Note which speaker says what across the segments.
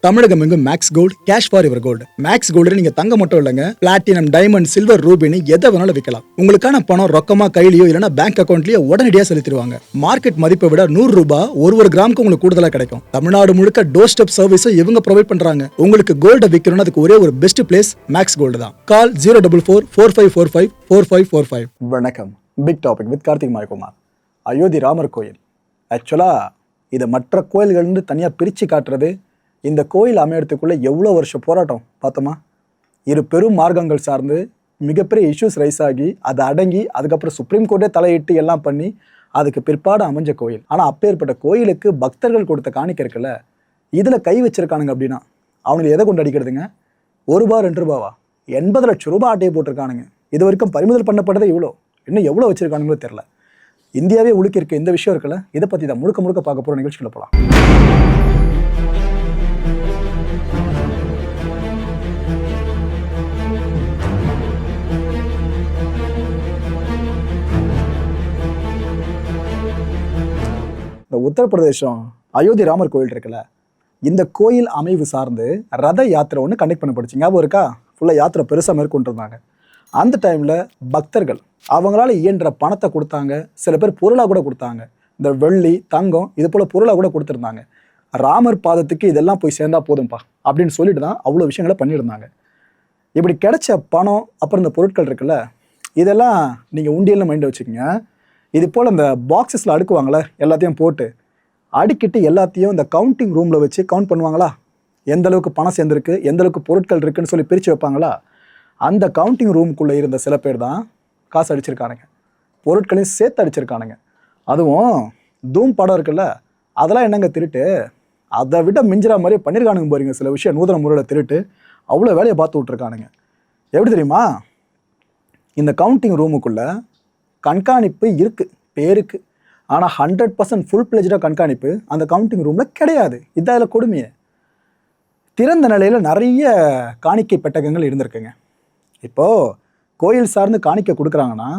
Speaker 1: தமிழகம் எங்கும் max gold cash for your gold. Max gold நீங்க தங்க மட்டும் இல்லைங்க, பிளாட்டினம், டைமண்ட், சில்வர், ரூபினி எதை வேணாலும் விற்கலாம். உங்களுக்கான பணம் ரொக்கமா கையிலயோ இல்லைன்னா பேங்க் அக்கௌண்ட்லயோ உடனடியாக செலுத்திடுவாங்க. மார்க்கெட் மதிப்பை விட 100 ரூபாய் ஒரு கிராமுக்கு உங்களுக்கு கூடுதலாக கிடைக்கும். தமிழ்நாடு முழுக்க டோர் ஸ்டெப் சர்வீஸும் இவங்க ப்ரொவைட் பண்றாங்க. உங்களுக்கு கோல்ட விற்கணும்னு அதுக்கு ஒரே ஒரு பெஸ்ட் பிளேஸ் மேக்ஸ் கோல்டு தான். கால் 04445454545. வணக்கம். Big topic with Karthik Mayakumar. Ayodhya Ramar கோயில். ஆக்சுவலா இதை மற்ற கோயில்கள் தனியாக பிரித்து காட்டுறது, இந்த கோயில் அமையறதுக்குள்ளே எவ்வளோ வருஷம் போராட்டம் பார்த்தோமா. இரு பெரும் மார்க்கங்கள் சார்ந்து மிகப்பெரிய இஷ்யூஸ் ரைஸ் ஆகி அதை அடங்கி அதுக்கப்புறம் சுப்ரீம் கோர்ட்டே தலையிட்டு எல்லாம் பண்ணி அதுக்கு பிற்பாடு அமைஞ்ச கோயில். ஆனால் அப்பேற்பட்ட கோயிலுக்கு பக்தர்கள் கொடுத்த காணிக்கை இருக்குல்ல, இதில் கை வச்சிருக்கானுங்க அப்படின்னா அவனுக்கு எதை கொண்டு அடிக்கிறதுங்க? 1 ரூபா 2 ரூபாவா? 80 லட்சம் ரூபாய் ஆட்டையை போட்டிருக்கானுங்க. இது வரைக்கும் பறிமுதல் பண்ணப்பட்டதே இவ்வளோ, இன்னும் எவ்வளோ வச்சிருக்கானுங்களோ தெரில. இந்தியாவே உலுக்கியிருக்க இந்த விஷயம் இருக்குல்ல, இதை பற்றி தான் முழுக்க முழுக்க பார்க்க போகிற நிகழ்ச்சிகளை போகலாம். இந்த உத்தரப்பிரதேசம் அயோத்தி ராமர் கோயில் இருக்குல்ல, இந்த கோயில் அமைவு சார்ந்து ரத யாத்திரை ஒன்று கண்டக்ட் பண்ணப்படுச்சு. ஞாபகம் இருக்கா? ஃபுல்லாக யாத்திரை பெருசாக மேற்கொண்டிருந்தாங்க. அந்த டைமில் பக்தர்கள் அவங்களால இயன்ற பணத்தை கொடுத்தாங்க, சில பேர் பொருளாக கூட கொடுத்தாங்க. இந்த வெள்ளி, தங்கம் இது போல் பொருளாக கூட கொடுத்துருந்தாங்க. ராமர் பாதத்துக்கு இதெல்லாம் போய் சேர்ந்தா போதும்பா அப்படின்னு சொல்லிட்டு தான் அவ்வளோ விஷயங்களை பண்ணியிருந்தாங்க. இப்படி கிடைச்ச பணம் அப்புறம் இந்த பொருட்கள் இருக்குல்ல, இதெல்லாம் நீங்கள் உண்டியல்னு மைண்ட் வச்சுக்கோங்க. இது போல் இந்த பாக்ஸஸில் அடுக்குவாங்களே, எல்லாத்தையும் போட்டு அடுக்கிட்டு எல்லாத்தையும் இந்த கவுண்டிங் ரூமில் வச்சு கவுண்ட் பண்ணுவாங்களா, எந்த அளவுக்கு பணம் சேர்ந்துருக்கு, எந்த அளவுக்கு பொருட்கள் இருக்குன்னு சொல்லி பிரித்து வைப்பாங்களா. அந்த கவுண்டிங் ரூமுக்குள்ளே இருந்த சில பேர் தான் காசு அடிச்சிருக்கானுங்க, பொருட்களையும் சேர்த்து அடிச்சிருக்கானுங்க. அதுவும் தூம் படம் இருக்குல்ல, அதெல்லாம் என்னங்க திருட்டு, அதை விட மிஞ்சிற மாதிரி பண்ணியிருக்கானுங்க போறீங்க. சில விஷயம் நூதன முறையில் திருட்டு அவ்வளோ வேலையை பார்த்து விட்ருக்கானுங்க. எப்படி தெரியுமா? இந்த கவுண்டிங் ரூமுக்குள்ளே கண்காணிப்பு இருக்குது பேருக்கு, ஆனால் 100% ஃபுல் பிளெஜ்டாக கண்காணிப்பு அந்த கவுண்டிங் ரூமில் கிடையாது. இதான் அதில் கொடுமையே. திறந்த நிலையில் நிறைய காணிக்கை பெட்டகங்கள் இருந்திருக்குங்க. இப்போது கோயில் சார்ந்து காணிக்கை கொடுக்குறாங்கன்னா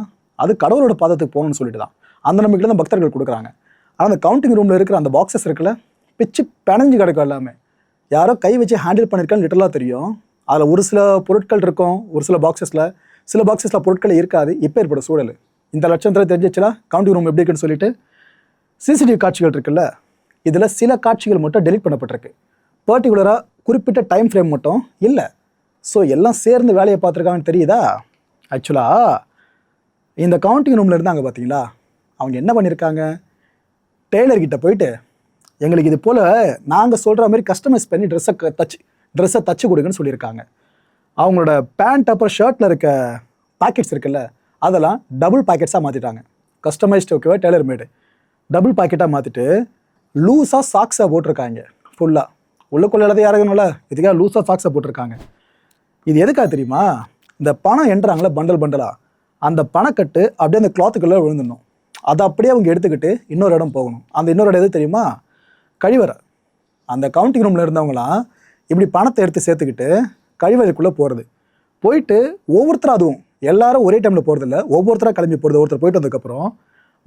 Speaker 1: அது கடவுளோட பாதத்துக்கு போகணும்னு சொல்லிட்டு தான் அந்த நம்பிக்கையில் தான் பக்தர்கள் கொடுக்குறாங்க. ஆனால் அந்த கவுண்டிங் ரூமில் இருக்கிற அந்த பாக்ஸஸ் இருக்குல்ல, பிச்சு பிணைஞ்சு கிடக்கும். எல்லாமே யாரோ கை வச்சு ஹேண்டில் பண்ணியிருக்கான்னு லிட்டரலாக தெரியும். அதில் ஒரு சில பொருட்கள் இருக்கும், ஒரு சில பாக்ஸஸில், சில பாக்ஸஸில் பொருட்கள் இருக்காது. இப்போ ஏற்பட சூழல் இந்த லட்சத்தில் தெரிஞ்சிச்சுன்னா கவுண்டிங் ரூம் எப்படி இருக்குன்னு சொல்லிட்டு. சிசிடிவி காட்சிகள் இருக்குல்ல, இதில் சில காட்சிகள் மட்டும் டெலிட் பண்ணப்பட்டிருக்கு. பர்டிகுலராக குறிப்பிட்ட டைம் ஃப்ரேம் மட்டும் இல்லை. ஸோ எல்லாம் சேர்ந்து வேலையை பார்த்துருக்காங்கன்னு தெரியுதா? ஆக்சுவலாக இந்த கவுண்டிங் ரூமில் இருந்தாங்க பார்த்தீங்களா, அவங்க என்ன பண்ணியிருக்காங்க, டெய்லர்கிட்ட போயிட்டு எங்களுக்கு இது போல் நாங்கள் சொல்கிற மாதிரி கஸ்டமைஸ் பண்ணி ட்ரெஸ்ஸை தச்சு கொடுக்குன்னு சொல்லியிருக்காங்க. அவங்களோட பேண்ட் அப்புறம் ஷர்ட்டில் இருக்க பாக்கெட்ஸ் இருக்குல்ல, அதெல்லாம் டபுள் பாக்கெட்ஸாக மாற்றிட்டாங்க. கஸ்டமைஸ்டு ஓகேவா, டெய்லர் மேடு டபுள் பாக்கெட்டாக மாற்றிட்டு லூஸாக சாக்ஸாக போட்டிருக்காங்க. ஃபுல்லாக உள்ளுக்குள்ள இடத்த யாருக்குனால இதுக்காக லூஸாக சாக்ஸாக போட்டிருக்காங்க. இது எதுக்காக தெரியுமா? இந்த பணம் என்றாங்களே பண்டல் பண்டலாக, அந்த பணக்கட்டு அப்படியே அந்த கிளாத்துக்குள்ளே விழுந்துடணும். அதை அப்படியே அவங்க எடுத்துக்கிட்டு இன்னொரு இடம் போகணும். அந்த இன்னொரு இடம் எது தெரியுமா? கழிவறை. அந்த கவுண்டிங் ரூமில் இருந்தவங்களாம் இப்படி பணத்தை எடுத்து சேர்த்துக்கிட்டு கழிவறைக்குள்ளே போகிறது. போயிட்டு ஒவ்வொருத்தரும், அதுவும் எல்லாரும் ஒரே டைமில் போகிறதில்ல, ஒவ்வொருத்தராக கிளம்பி போகிறது. ஒருத்தர் போயிட்டு வந்ததுக்கப்புறம்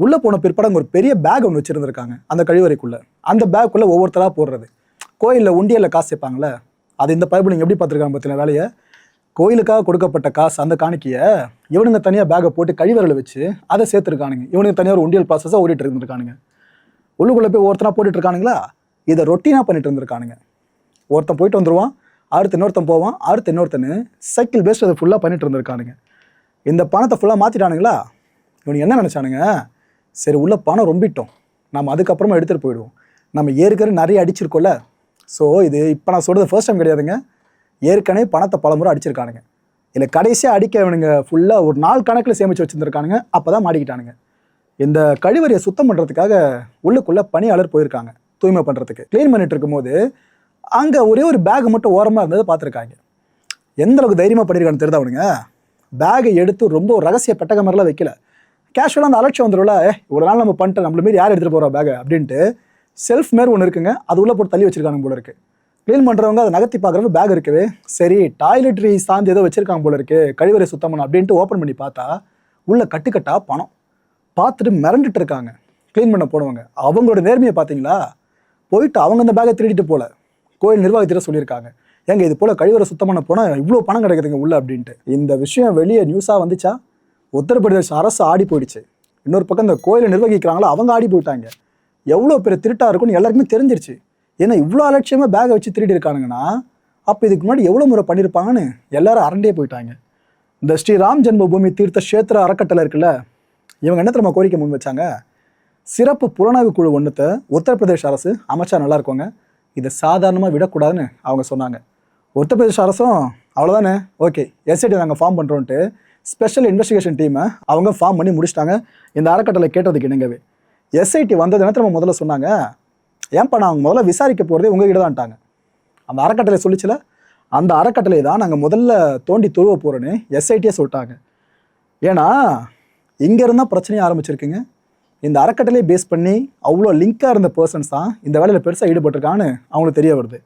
Speaker 1: உள்ளே போன பிற்பாடு ஒரு பெரிய பேக் ஒன்று வச்சுருந்துருக்காங்க அந்த கழிவறைக்குள்ளே. அந்த பேக்குள்ளே ஒவ்வொருத்தராக போடுறது. கோயிலில் உண்டியலில் காசு சேர்ப்பாங்களே, அது இந்த பைபிள் நீங்கள் எப்படி பார்த்துருக்காங்க பார்த்தீங்கன்னா வேலையை. கோயிலுக்காக கொடுக்கப்பட்ட காசு அந்த காணிக்கையை இவனுங்க தனியாக பேக்கை போட்டு கழிவறையில் வச்சு அதை சேர்த்துருக்கானுங்க. இவனுக்கு தனியாக ஒரு உண்டியல் ப்ராசஸாக ஓடிட்டு இருந்திருக்கானுங்க. உள்ளுக்குள்ளே போய் ஒருத்தனாக போட்டுட்டு இருக்கானுங்களா, இதை ரொட்டீனாக பண்ணிட்டு இருந்திருக்கானுங்க. ஒருத்தன் போயிட்டு வந்துடுவான், அடுத்து இன்னொருத்தன் போவான், அடுத்து இன்னொருத்தனு சைக்கிள் பேஸ்ட் அதை ஃபுல்லாக பண்ணிட்டு இருந்திருக்கானுங்க. இந்த பணத்தை ஃபுல்லாக மாற்றிட்டானுங்களா. இவனுக்கு என்ன நினச்சானுங்க, சரி உள்ள பணம் ரொம்பிட்டோம், நம்ம அதுக்கப்புறமா எடுத்துகிட்டு போயிடுவோம், நம்ம ஏற்கனவே நிறைய அடிச்சிருக்கோம்ல. ஸோ இது இப்போ நான் சொல்கிறது ஃபர்ஸ்ட் டைம் கிடையாதுங்க, ஏற்கனவே பணத்தை பல முறை அடிச்சிருக்கானுங்க. இல்லை கடைசியாக அடிக்க இவனுங்க ஃபுல்லாக ஒரு நாள் கணக்கில் சேமித்து வச்சுருந்துருக்கானுங்க. அப்போ தான் மாட்டிக்கிட்டானுங்க. இந்த கழிவறையை சுத்தம் பண்ணுறதுக்காக உள்ளுக்குள்ளே பணியாளர் போயிருக்காங்க, தூய்மை பண்ணுறதுக்கு. க்ளீன் பண்ணிட்டு இருக்கும்போது அங்கே ஒரே ஒரு பேக் மட்டும் ஓரமாக இருந்ததை பார்த்துருக்காங்க. எந்த அளவுக்கு தைரியமாக பண்ணியிருக்கான்னு தெரியுதா அவனுங்க? பேகை எடுத்து ரொம்ப ஒரு ரகசிய பெட்டக மாதிரிலாம் வைக்கல, கேஷுவலாக அந்த அலட்சியம் வந்துடும்ல, ஒரு நாள் நம்ம பண்ணிட்டு நம்மள மாரி யார் எடுத்துகிட்டு போகிறோம் பேகை அப்படின்ட்டு செல்ஃப் மாரி ஒன்று இருக்குங்க, அது உள்ளே போட்டு தள்ளி வச்சிருக்காங்க போல இருக்குது. க்ளீன் பண்ணுறவங்க அதை நகர்த்தி பார்க்குறவங்க பேக் இருக்கவே, சரி டாய்லெட்ரி சார்ந்து ஏதோ வச்சிருக்காங்க போல இருக்குது, கழிவறை சுத்தம் பண்ண அப்படின்ட்டு ஓப்பன் பண்ணி பார்த்தா உள்ள கட்டுக்கட்டாக பணம். பார்த்துட்டு மிரண்டுட்டு இருக்காங்க க்ளீன் பண்ண போனவங்க. அவங்களோட நேர்மையை பார்த்தீங்களா? போயிட்டு அவங்க அந்த பேக்கை திருடிட்டு போல, கோயில் நிர்வாகத்திட்ட சொல்லியிருக்காங்க, ஏங்க இது போல் கழிவறை சுத்தம் பண்ண போனால் இவ்வளோ பணம் கிடைக்குதுங்க உள்ள அப்படின்ட்டு. இந்த விஷயம் வெளியே நியூஸாக வந்துச்சா, உத்தரப்பிரதேச அரசு ஆடி போயிடுச்சு. இன்னொரு பக்கம் இந்த கோயிலை நிர்வகிக்கிறாங்களோ அவங்க ஆடி போயிட்டாங்க. எவ்வளோ பெரிய திருட்டாக இருக்குன்னு எல்லாருக்குமே தெரிஞ்சிருச்சு. ஏன்னா இவ்வளோ அலட்சியமாக பேகை வச்சு திருடி இருக்கானுங்கன்னா அப்போ இதுக்கு முன்னாடி எவ்வளோ முறை பண்ணியிருப்பாங்கன்னு எல்லாரும் அரண்டே போயிட்டாங்க. இந்த ஸ்ரீராம் ஜென்மபூமி தீர்த்த கஷேத்திர அறக்கட்டளை இருக்குல்ல, இவங்க என்ன தெரியுமா கோரிக்கை முன் வச்சாங்க, சிறப்பு புலனாய்வு குழு ஒன்றுத்தை உத்தரப்பிரதேச அரசு அமைச்சா நல்லா இருக்குங்க, இதை சாதாரணமாக விடக்கூடாதுன்னு அவங்க சொன்னாங்க. உத்தரப்பிரதேச அரசும் அவ்வளோதானே, ஓகே எஸ்ஐடி நாங்கள் ஃபார்ம் பண்ணுறோன்ட்டு ஸ்பெஷல் இன்வெஸ்டிகேஷன் டீமை அவங்க ஃபார்ம் பண்ணி முடிச்சிட்டாங்க. இந்த அறக்கட்டளை கேட்டதுக்கு இணங்கவே எஸ்ஐடி வந்தது என்ன தெரியுமா முதல்ல சொன்னாங்க, ஏன்பா நான் அவங்க முதல்ல விசாரிக்க போகிறதே உங்ககிட்ட தான்ட்டாங்க. அந்த அறக்கட்டளை சொல்லிச்சுல, அந்த அறக்கட்டளை தான் நாங்கள் முதல்ல தோண்டி துருவ போகிறோன்னு எஸ்ஐடியே சொல்லிட்டாங்க. ஏன்னா இங்கேருந்து தான் பிரச்சனையை ஆரம்பிச்சிருக்குங்க. இந்த அறக்கட்டளையை பேஸ் பண்ணி அவ்வளோ லிங்காக இருந்த பர்சன்ஸ் தான் இந்த வேலையில் பெருசாக ஈடுபட்டிருக்கான்னு அவங்களுக்கு தெரிய வருது.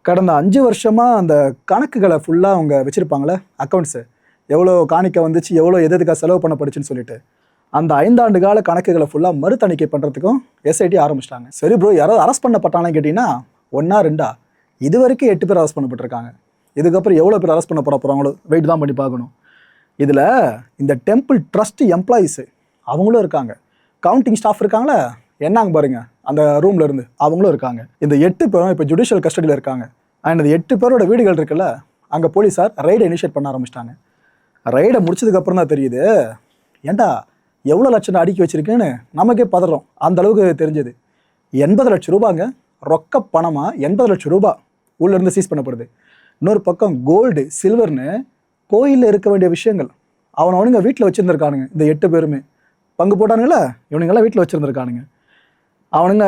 Speaker 1: கடந்த 5 வருஷமாக அந்த கணக்குகளை ஃபுல்லாக அவங்க வச்சுருப்பாங்களே, அக்கௌண்ட்ஸு எவ்வளோ காணிக்க வந்துச்சு, எவ்வளோ எதுக்காக செலவு பண்ணப்படுச்சுன்னு சொல்லிட்டு, அந்த 5 ஆண்டு கால கணக்குகளை ஃபுல்லாக மறுதணிக்கை பண்ணுறதுக்கும் எஸ்ஐடி ஆரம்பிச்சிட்டாங்க. சரி ப்ரோ, யாராவது அரெஸ்ட் பண்ணப்பட்டாங்கன்னு கேட்டிங்கன்னா 1 or 2 இது வரைக்கும் 8 பேர் அரெஸ்ட் பண்ணப்பட்டிருக்காங்க. இதுக்கப்புறம் எவ்வளோ பேர் அரெஸ்ட் பண்ண போகிறாங்களோ வெயிட் தான் பண்ணி பார்க்கணும். இதில் இந்த டெம்பிள் ட்ரஸ்ட் எம்ப்ளாயீஸு அவங்களும் இருக்காங்க, கவுண்டிங் ஸ்டாஃப் இருக்காங்களே என்னங்க பாருங்க அந்த ரூமில் இருந்து அவங்களும் இருக்காங்க. இந்த 8 பேரும் இப்போ ஜுடிஷியல் கஸ்டடியில் இருக்காங்க. அண்ட் இந்த 8 பேரோட வீடுகள் இருக்குல்ல, அங்கே போலீஸார் ரைடை இனிஷியேட் பண்ண ஆரம்பிச்சிட்டாங்க. ரைடை முடிச்சதுக்கப்புறம் தான் தெரியுது, ஏண்டா எவ்வளோ லட்சம் அடுக்கி வச்சிருக்குன்னு நமக்கே பதறோம். அந்த அளவுக்கு தெரிஞ்சது. 80 லட்சம் ரூபாங்க ரொக்க பணமாக 80 லட்சம் ரூபாய் உள்ளேருந்து சீஸ் பண்ணப்படுது. இன்னொரு பக்கம் கோல்டு சில்வர்னு கோயிலில் இருக்க வேண்டிய விஷயங்கள் அவனுங்க வீட்டில் வச்சுருந்துருக்கானுங்க. இந்த 8 பேருமே பங்கு போட்டானுங்கள, இவனுங்கெல்லாம் வீட்டில் வச்சுருந்துருக்கானுங்க. அவனுங்க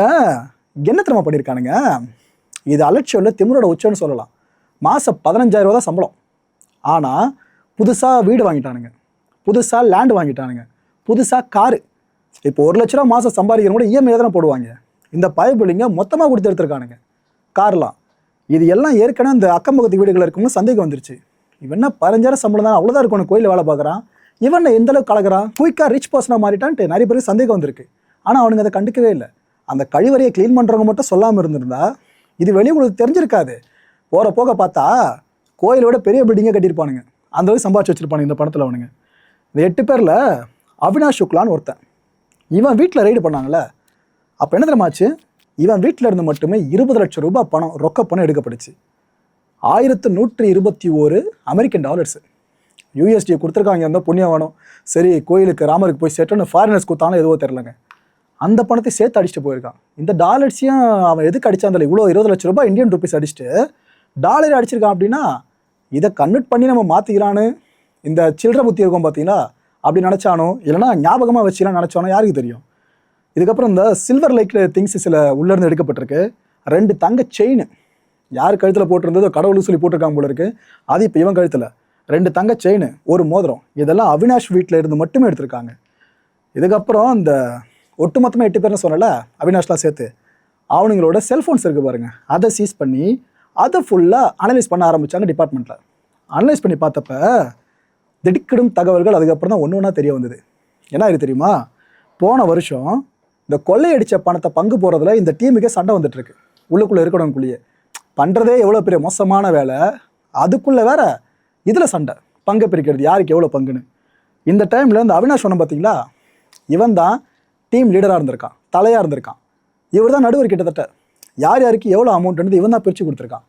Speaker 1: என்ன திறமை பண்ணியிருக்கானுங்க, இது அலட்சியம் இல்லை, திமிரோட உச்சம்னு சொல்லலாம். மாதம் 15,000 ரூபா தான் சம்பளம். ஆனால் புதுசாக வீடு வாங்கிட்டானுங்க, புதுசாக லேண்டு வாங்கிட்டானுங்க, புதுசாக காரு. இப்போ 1 லட்ச ரூபா மாதம் சம்பாதிக்கிறவங்க கூட இஎம்ஐ தானே போடுவாங்க. இந்த பயபிள்ளைங்க மொத்தமாக கொடுத்து எடுத்துருக்கானுங்க கார்லாம். இது எல்லாம் ஏற்கனவே இந்த அக்கம் பக்கத்து வீடுகளில் இருக்கவங்க சந்தேகம் வந்துருச்சு, இவன் என்ன 15,000 சம்பளம் தான் அவ்வளோதான் இருக்கணும் கோயிலில் வேலை பார்க்குறான், இவன் எந்த அளவுக்கு கலக்கிறான், குயிக்காக ரிச் பர்சனாக மாறிட்டான்ட்டு நிறைய பேருக்கு சந்தேகம் வந்திருக்கு. ஆனால் அவனுங்க அதை கண்டுக்கவே இல்லை. அந்த கழிவறையை க்ளீன் பண்ணுறவங்க மட்டும் சொல்லாமல் இருந்திருந்தா இது வெளியே உங்களுக்கு தெரிஞ்சிருக்காது. போகிற போக பார்த்தா கோயிலோட பெரிய பில்டிங்கே கட்டியிருப்பானுங்க, அந்த அளவுக்கு சம்பாதிச்சு வச்சுருப்பானுங்க இந்த பணத்தில் அவனுங்க. இந்த 8 பேரில் அவினாஷ் சுக்லான்னு ஒருத்தன், இவன் வீட்டில் ரைடு பண்ணாங்கல்ல, அப்போ என்ன தெரியுமாச்சு, இவன் வீட்டில் இருந்து மட்டுமே 20 லட்சம் ரூபாய் பணம் ரொக்க பணம் எடுக்கப்படுச்சு. 1121 அமெரிக்கன் டாலர்ஸு. யூஎஸ்டி கொடுத்துருக்காங்க, இருந்தால் புண்ணியம் வேணும். சரி கோயிலுக்கு ராமருக்கு போய் சேர்த்தோன்னு ஃபாரினர்ஸ் கொடுத்தாலும் எதுவோ தெரிலங்க, அந்த பணத்தை சேர்த்து அடிச்சுட்டு போயிருக்கான். இந்த டாலர்ஸையும் அவன் எதுக்கு அடித்தாந்தில்ல, இவ்வளோ 20 லட்ச ரூபாய் இந்தியன் ருபீஸ் அடிச்சுட்டு டாலர் அடிச்சிருக்கான். அப்படின்னா இதை கன்வெர்ட் பண்ணி நம்ம மாற்றிக்கலான்னு இந்த சில்லறை புத்தி இருக்கும் பார்த்தீங்களா, அப்படி நினச்சானோ இல்லைனா ஞாபகமாக வச்சுலாம் நினச்சானோ யாருக்கு தெரியும். இதுக்கப்புறம் இந்த சில்வர் லைக் திங்ஸ் சில உள்ளேருந்து எடுக்கப்பட்டிருக்கு. 2 தங்க செயின் யார் கழுத்தில் போட்டிருந்ததோ கடவுளுக்கு சொல்லி போட்டிருக்காங்க போல இருக்கு, அது இப்போ இவன் கழுத்தில் 2 தங்க செயின், ஒரு மோதிரம், இதெல்லாம் அவினாஷ் வீட்டில் இருந்து மட்டுமே எடுத்திருக்காங்க. இதுக்கப்புறம் இந்த ஒட்டுமொத்தமாக 8 பேர்னு சொன்னல அவினாஷ்லாம் சேர்த்து, அவனுங்களோட செல்ஃபோன்ஸ் இருக்குது பாருங்க, அதை சீஸ் பண்ணி அதை ஃபுல்லாக அனலைஸ் பண்ண ஆரம்பித்தாங்க டிபார்ட்மெண்ட்டில். அனலைஸ் பண்ணி பார்த்தப்ப திடுக்கிடும் தகவல்கள் அதுக்கப்புறம் தான் ஒன்று ஒன்றா தெரிய வந்தது. என்ன இது தெரியுமா, போன வருஷம் இந்த கொள்ளையடித்த பணத்தை பங்கு போகிறதுல இந்த டீமுக்கே சண்டை வந்துட்டுருக்கு. உள்ளுக்குள்ளே இருக்கணும்குள்ளேயே பண்ணுறதே எவ்வளோ பெரிய மோசமான வேலை, அதுக்குள்ளே வேற இதில் சண்டை, பங்கு பிரிக்கிறது யாருக்கு எவ்வளோ பங்குன்னு. இந்த டைமில் இந்த அவினாஷ் சொன்ன பார்த்தீங்களா, இவன் தான் டீம் லீடராக இருந்திருக்கான், தலையாக இருந்திருக்கான். இவர் தான் நடுவர், கிட்டத்தட்ட யார் யாருக்கு எவ்வளோ அமௌண்ட்னு இவன் தான் பிரித்து கொடுத்துருக்கான்.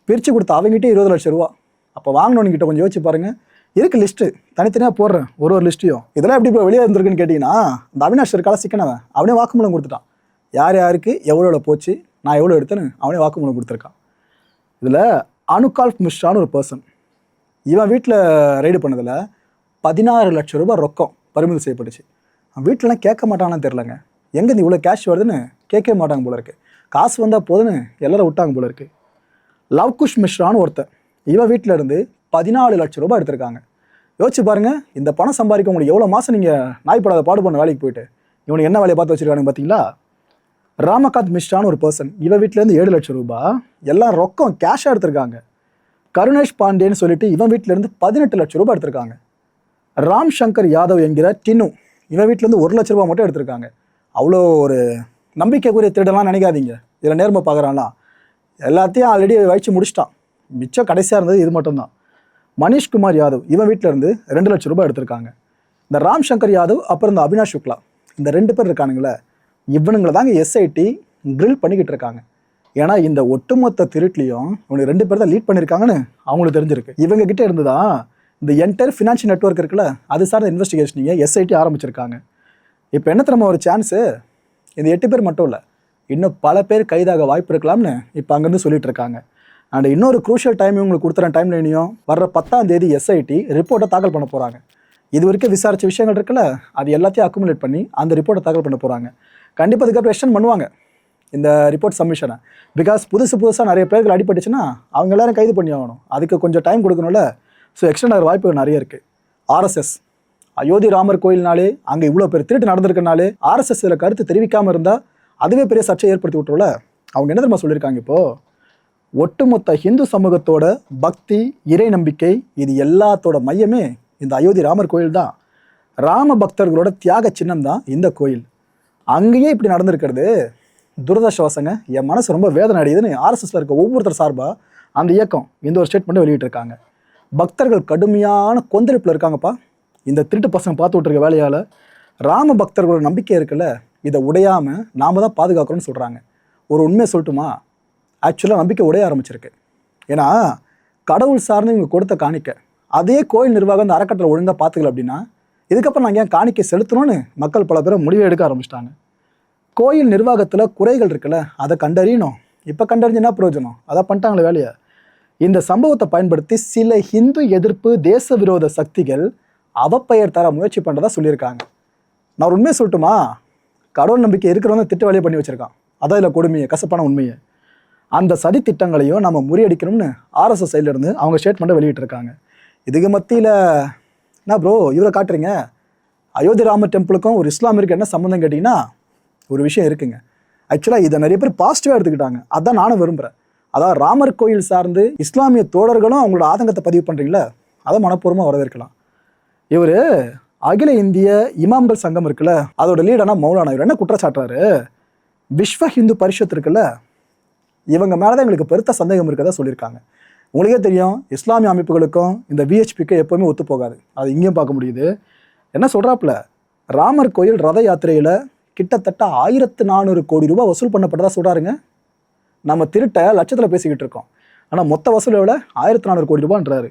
Speaker 1: பிரித்து கொடுத்த அவங்ககிட்டே 20 லட்சம் ரூபா. அப்போ வாங்கினவனுங்கிட்ட கொஞ்சம் யோசிச்சு பாருங்கள், இருக்கு லிஸ்ட்டு தனித்தனியாக போடுறேன் ஒரு லிஸ்ட்டையும். இதெல்லாம் எப்படி இப்போ வெளியே இருந்திருக்குன்னு கேட்டிங்கன்னா, இந்த அவினாஷ் இருக்கால சிக்கனவன் அவனே வாக்குமூலம் கொடுத்துட்டான், யார் யாருக்கு எவ்வளோ போச்சு, நான் எவ்வளோ எடுத்தேன்னு அவனே வாக்குமூலம் கொடுத்துருக்கான். இதில் அனுகால்ஃப் மிஸ்ரான்னு ஒரு பர்சன், இவன் வீட்டில் ரைடு பண்ணதில் 16 லட்சம் ரூபாய் ரொக்கம் பறிமுதல் செய்யப்பட்டுச்சு. அவன் வீட்டிலலாம் கேட்க மாட்டாங்கன்னு தெரிலங்க, எங்கே இவ்வளோ கேஷ் வருதுன்னு கேட்கவே மாட்டாங்க போல இருக்குது, காசு வந்தால் போதுன்னு எல்லாரும் விட்டாங்க போல இருக்குது. லவ்குஷ் மிஸ்ரான்னு ஒருத்தன், இவன் வீட்டில் இருந்து 14 லட்சம் ரூபாய் எடுத்திருக்காங்க. யோசிச்சு பாருங்கள், இந்த பணம் சம்பாதிக்க உங்களுக்கு எவ்வளோ மாதம் நீங்கள் நாய்ப்படாத பாடு பண்ண வேலைக்கு போயிட்டு இவனுக்கு என்ன வேலையை பார்த்து வச்சுருக்கானுங்க பார்த்தீங்களா. ராமகாந்த் மிஸ்ரான்னு ஒரு பர்சன், இவன் வீட்டிலேருந்து 7 லட்சம் ரூபாய் எல்லாம் ரொக்கம் கேஷாக எடுத்திருக்காங்க. கருணேஷ் பாண்டேன்னு சொல்லிட்டு இவன் வீட்டிலேருந்து 18 லட்சம் ரூபாய் எடுத்திருக்காங்க. ராம் சங்கர் யாதவ் என்கிற டின்னு, இவன் வீட்டிலேருந்து 1 லட்ச ரூபா மட்டும் எடுத்திருக்காங்க. அவ்வளோ ஒரு நம்பிக்கைக்குரிய திருடலாம் நினைக்காதீங்க, இதில் நேர்மை பார்க்குறான்லாம் எல்லாத்தையும் ஆல்ரெடி வச்சு முடிச்சிட்டான். மிச்சம் கடைசியாக இருந்தது இது மட்டும்தான். மணிஷ்குமார் யாதவ் இவன் வீட்டில் இருந்து 2 லட்சம் ரூபாய் எடுத்திருக்காங்க. இந்த ராம் சங்கர் யாதவ் அப்புறம் இந்த அவினாஷ் சுக்லா இந்த 2 பேர் இருக்கானுங்களே, இவனுங்களை தாங்க எஸ்ஐடி க்ரில் பண்ணிக்கிட்டு இருக்காங்க. ஏன்னா இந்த ஒட்டுமொத்த திருட்லையும் இவனுக்கு 2 பேர் தான் லீட் பண்ணியிருக்காங்கன்னு அவங்களுக்கு தெரிஞ்சிருக்கு. இவங்க கிட்ட இருந்து தான் இந்த என்டையர் ஃபினான்ஷியல் நெட்வொர்க் இருக்குல்ல, அது சார்ந்த இன்வெஸ்டிகேஷனிங்க எஸ்ஐடி ஆரம்பிச்சிருக்காங்க. இப்போ என்ன தெரியுமா ஒரு சான்ஸு, இந்த 8 பேர் மட்டும் இல்லை, இன்னும் பல பேர் கைதாக வாய்ப்பு இருக்கலாம்னு இப்போ அங்கேருந்து சொல்லிட்டு இருக்காங்க. அண்ட் இன்னொரு குரூஷியல் டைம் இவங்களுக்கு கொடுத்துற டைம் லைனையும் வர்ற 10ஆம் தேதி எஸ்ஐடி ரிப்போர்ட்டை தாக்கல் பண்ண போகிறாங்க. இது வரைக்கும் விசாரித்த விஷயங்கள் இருக்குல்ல, அது எல்லாத்தையும் அக்குமுலேட் பண்ணி அந்த ரிப்போர்ட்டை தாக்கல் பண்ண போகிறாங்க. கண்டிப்பாக அதுக்கப்புறம் எக்ஸ்டெண்ட் பண்ணுவாங்க இந்த ரிப்போர்ட் சப்மிஷனை. பிகாஸ் புதுசாக நிறைய பேர்கள் அடிபட்டுச்சுன்னா அவங்க எல்லாரும் கைது பண்ணி ஆகணும். அதுக்கு கொஞ்சம் டைம் கொடுக்கணும்ல. ஸோ எக்ஸ்டெண்ட் ஆகிற வாய்ப்புகள் நிறைய இருக்குது. ஆர்எஸ்எஸ் அயோத்தி ராமர் கோயில்னாலே அங்கே இவ்வளோ பேர் திருட்டு நடந்திருக்கனாலே ஆர்எஸ்எஸ் இதில் கருத்து தெரிவிக்காமல் இருந்தால் அதுவே பெரிய சர்ச்சையை ஏற்படுத்தி விட்டுருல. அவங்க என்ன தெரியுமா சொல்லியிருக்காங்க, இப்போது ஒட்டுமொத்த ஹிந்து சமூகத்தோட பக்தி, இறை நம்பிக்கை, இது எல்லாத்தோட மையமே இந்த அயோத்தி ராமர் கோயில் தான். ராம பக்தர்களோட தியாக சின்னம் தான் இந்த கோயில். அங்கேயே இப்படி நடந்திருக்கிறது துரதிர்ஷ்டவசங்க. என் மனசு ரொம்ப வேதனை அடையுதுன்னு ஆர்எஸ்எஸ்ல இருக்க ஒவ்வொருத்தர் சார்பாக அந்த இயக்கம் இந்த ஒரு ஸ்டேட்மெண்ட்டை வெளியிட்டிருக்காங்க. பக்தர்கள் கடுமையான கொந்தளிப்பில் இருக்காங்கப்பா. இந்த திருட்டு பசங்க பார்த்து விட்டுருக்க வேலையால் ராம பக்தர்களோட நம்பிக்கை இருக்குல்ல, இதை உடையாமல் நாம் தான் பாதுகாக்கிறோன்னு சொல்கிறாங்க. ஒரு உண்மையை சொல்லட்டுமா, ஆக்சுவலாக நம்பிக்கை உடைய ஆரம்பிச்சிருக்கு. ஏன்னா கடவுள் சார்ந்து இவங்க கொடுத்த காணிக்கை அதே கோயில் நிர்வாகம் இந்த அறக்கட்டளை ஒழுங்காக பார்த்துக்கல அப்படின்னா இதுக்கப்புறம் நாங்கள் ஏன் காணிக்கை செலுத்தணும்னு மக்கள் பல பேரை முடிவை எடுக்க ஆரம்பிச்சிட்டாங்க. கோயில் நிர்வாகத்தில் குறைகள் இருக்குல்ல, அதை கண்டறியணும். இப்போ கண்டறிஞ்சு என்ன பிரயோஜனம், அதை பண்ணிட்டாங்களே வேலையை. இந்த சம்பவத்தை பயன்படுத்தி சில ஹிந்து எதிர்ப்பு தேச விரோத சக்திகள் அவப்பெயர் தர முயற்சி பண்ணுறதா சொல்லியிருக்காங்க. நான் ஒரு உண்மையை சொல்லட்டுமா, கடவுள் நம்பிக்கை இருக்கிறவங்க திட்ட வேலையை பண்ணி வச்சுருக்கான். அதான் இதில் கொடுமையை, கசப்பான உண்மையை. அந்த சதி திட்டங்களையும் நம்ம முறியடிக்கணும்னு ஆர்எஸ்எஸ் சைட்லேருந்து அவங்க ஸ்டேட்மெண்ட்டை வெளியிட்டிருக்காங்க. இதுக்கு மத்தியில் என்ன ப்ரோ இவரை காட்டுறீங்க, அயோத்தி ராமர் டெம்பிளுக்கும் ஒரு இஸ்லாமிற்கு என்ன சம்மந்தம் கேட்டிங்கன்னா ஒரு விஷயம் இருக்குங்க. ஆக்சுவலாக இதை நிறைய பேர் பாசிட்டிவாக எடுத்துக்கிட்டாங்க. அதான் நானும் விரும்புகிறேன். அதாவது ராமர் கோயில் சார்ந்து இஸ்லாமிய தோழர்களும் அவங்களோட ஆதங்கத்தை பதிவு பண்ணுறீங்களா, அதை மனப்பூர்வமாக வரவேற்கலாம். இவர் அகில இந்திய இமாம்கள் சங்கம் இருக்குல்ல, அதோட லீடனா மௌலானா இவர் என்ன குற்றச்சாட்டுறாரு, விஸ்வ ஹிந்து பரிஷத் இருக்குல்ல, இவங்க மேலே தான் எங்களுக்கு பெருத்த சந்தேகம் இருக்கதா சொல்லியிருக்காங்க. உங்களுக்கே தெரியும் இஸ்லாமிய அமைப்புகளுக்கும் இந்த விஹெச்பிக்கும் எப்போவுமே ஒத்து போகாது. அது இங்கேயும் பார்க்க முடியுது. என்ன சொல்கிறாப்புல, ராமர் கோயில் ரத யாத்திரையில் கிட்டத்தட்ட 1400 கோடி ரூபாய் வசூல் பண்ணப்பட்டதா சொல்கிறாருங்க. நம்ம திருட்ட லட்சத்தில் பேசிக்கிட்டு இருக்கோம், ஆனால் மொத்த வசூலை விட 1400 கோடி ரூபான்றாரு.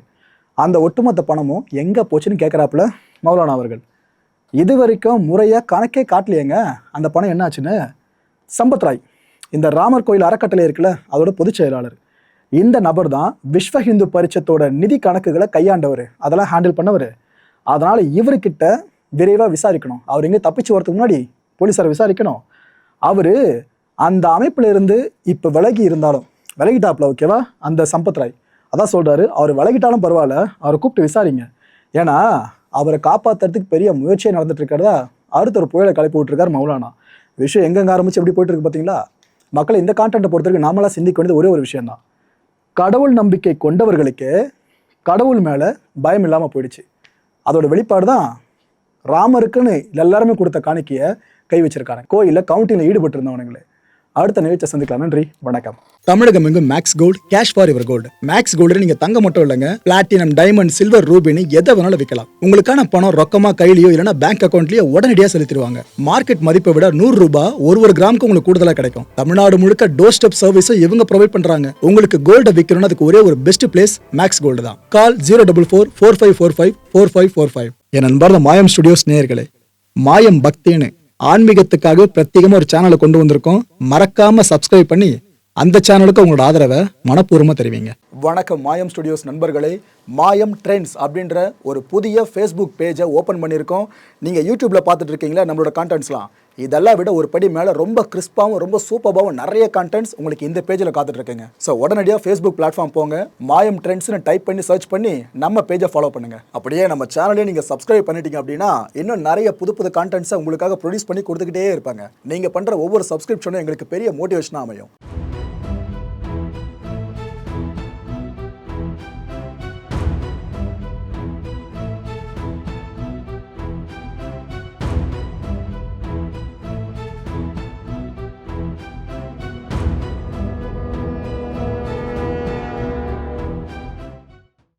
Speaker 1: அந்த ஒட்டுமொத்த பணமும் எங்கே போச்சுன்னு கேட்குறாப்புல மௌலானா அவர்கள். இது வரைக்கும் முறையாக கணக்கே காட்டலையேங்க அந்த பணம் என்ன ஆச்சுன்னு. சம்பத் ராய் இந்த ராமர் கோயில் அறக்கட்டளை இருக்குல்ல, அதோட பொதுச் செயலாளர். இந்த நபர் தான் விஸ்வ ஹிந்து பரிஷத்தோட நிதி கணக்குகளை கையாண்டவர், அதெல்லாம் ஹேண்டில் பண்ணவர். அதனால் இவர்கிட்ட விரைவாக விசாரிக்கணும். அவர் எங்கே தப்பிச்சு வரதுக்கு முன்னாடி போலீஸாரை விசாரிக்கணும். அவர் அந்த அமைப்பில் இருந்து இப்போ விலகி இருந்தாலும் விலகிட்டாப்புல, ஓகேவா, அந்த சம்பத் ராய் அதான் சொல்கிறாரு, அவர் விலகிட்டாலும் பரவாயில்ல, அவரை கூப்பிட்டு விசாரிங்க. ஏன்னா அவரை காப்பாற்றுறதுக்கு பெரிய முயற்சியை நடந்துட்டு இருக்கிறதா அடுத்த ஒரு புயலை கிளப்பி விட்டுருக்காரு மௌலானா. விஷயம் எங்கெங்கே ஆரம்பிச்சு எப்படி போயிட்டு இருக்கு பார்த்தீங்களா. மக்களை இந்த கான்டென்ட்டை பொறுத்தவரைக்கும் நாமளாக சிந்திக்க வேண்டியது ஒரே ஒரு விஷயம்தான், கடவுள் நம்பிக்கை கொண்டவர்களுக்கு கடவுள் மேலே பயம் இல்லாமல் போயிடுச்சு. அதோட வெளிப்பாடு தான் ராமருக்குன்னு எல்லாருமே கொடுத்த காணிக்கையை கை வச்சிருக்காங்க. கோயிலில் கவுண்டிங்கில் ஈடுபட்டு இருந்தவனுங்களே. அடுத்த நிகழ்ச்சியை சந்திக்கலாம். நன்றி, வணக்கம். தமிழகம் எங்கும் max gold, cash for your gold. Max gold நீங்க தங்க மட்டும் இல்லைங்க, பிளாட்டினம், டைமண்ட், சில்வர், ரூபினி எதை வேணாலும் விற்கலாம். உங்களுக்கான பணம் ரொக்கமா கையிலயோ இல்லைன்னா பேங்க் அக்கௌண்ட்லயோ உடனடியாக செலுத்திடுவாங்க. மார்க்கெட் மதிப்பை விட 100 ரூபாய் ஒரு கிராமுக்கு உங்களுக்கு கூடுதலாக கிடைக்கும். தமிழ்நாடு முழுக்க டோர் ஸ்டெப் சர்வீஸும் இவங்க ப்ரொவைட் பண்றாங்க. உங்களுக்கு கோல்டை விற்கணும்னு அதுக்கு ஒரே ஒரு பெஸ்ட் பிளேஸ் மேக்ஸ் கோல்டு தான். கால் 04445454545. என் நண்பர் மாயம் ஸ்டுடியோஸ் நேயர்களே, மாயம் பக்தின்னு ஆன்மீகத்துக்காக பிரத்யேகமா ஒரு சேனலை கொண்டு வந்திருக்கோம். மறக்காம சப்ஸ்கிரைப் பண்ணி அந்த சேனலுக்கு உங்களோட ஆதரவை மனப்பூர்வமாக தெரிவிங்க. வணக்கம் மாயம் ஸ்டுடியோஸ் நண்பர்களே. மாயம் ட்ரெண்ட்ஸ் அப்படின்ற ஒரு புதிய ஃபேஸ்புக் பேஜை ஓப்பன் பண்ணியிருக்கோம். நீங்கள் யூடியூப்பில் பார்த்துட்டு இருக்கீங்களா நம்மளோட கான்டென்ட்ஸ்லாம், இதெல்லாம் விட ஒரு படி மேலே ரொம்ப கிறிஸ்பாகவும் ரொம்ப சூப்பராகவும் நிறைய கான்டென்ட்ஸ் உங்களுக்கு இந்த பேஜில் காத்துட்ருக்குங்க. ஸோ உடனடியாக ஃபேஸ்புக் பிளாட்ஃபார்ம் போங்க, மாயம் ட்ரெண்ட்ஸ்னு டைப் பண்ணி சர்ச் பண்ணி நம்ம பேஜை ஃபாலோ பண்ணுங்கள். அப்படியே நம்ம சேனலையும் நீங்கள் சப்ஸ்கிரைப் பண்ணிட்டீங்க அப்படின்னா இன்னும் நிறைய புது கான்டென்ட்ஸை உங்களுக்காக ப்ரொடியூஸ் பண்ணி கொடுத்துக்கிட்டே இருப்பாங்க. நீங்கள் பண்ணுற ஒவ்வொரு சப்ஸ்கிரிப்ஷனும் எங்களுக்கு பெரிய மோட்டிவேஷனாக அமையும்.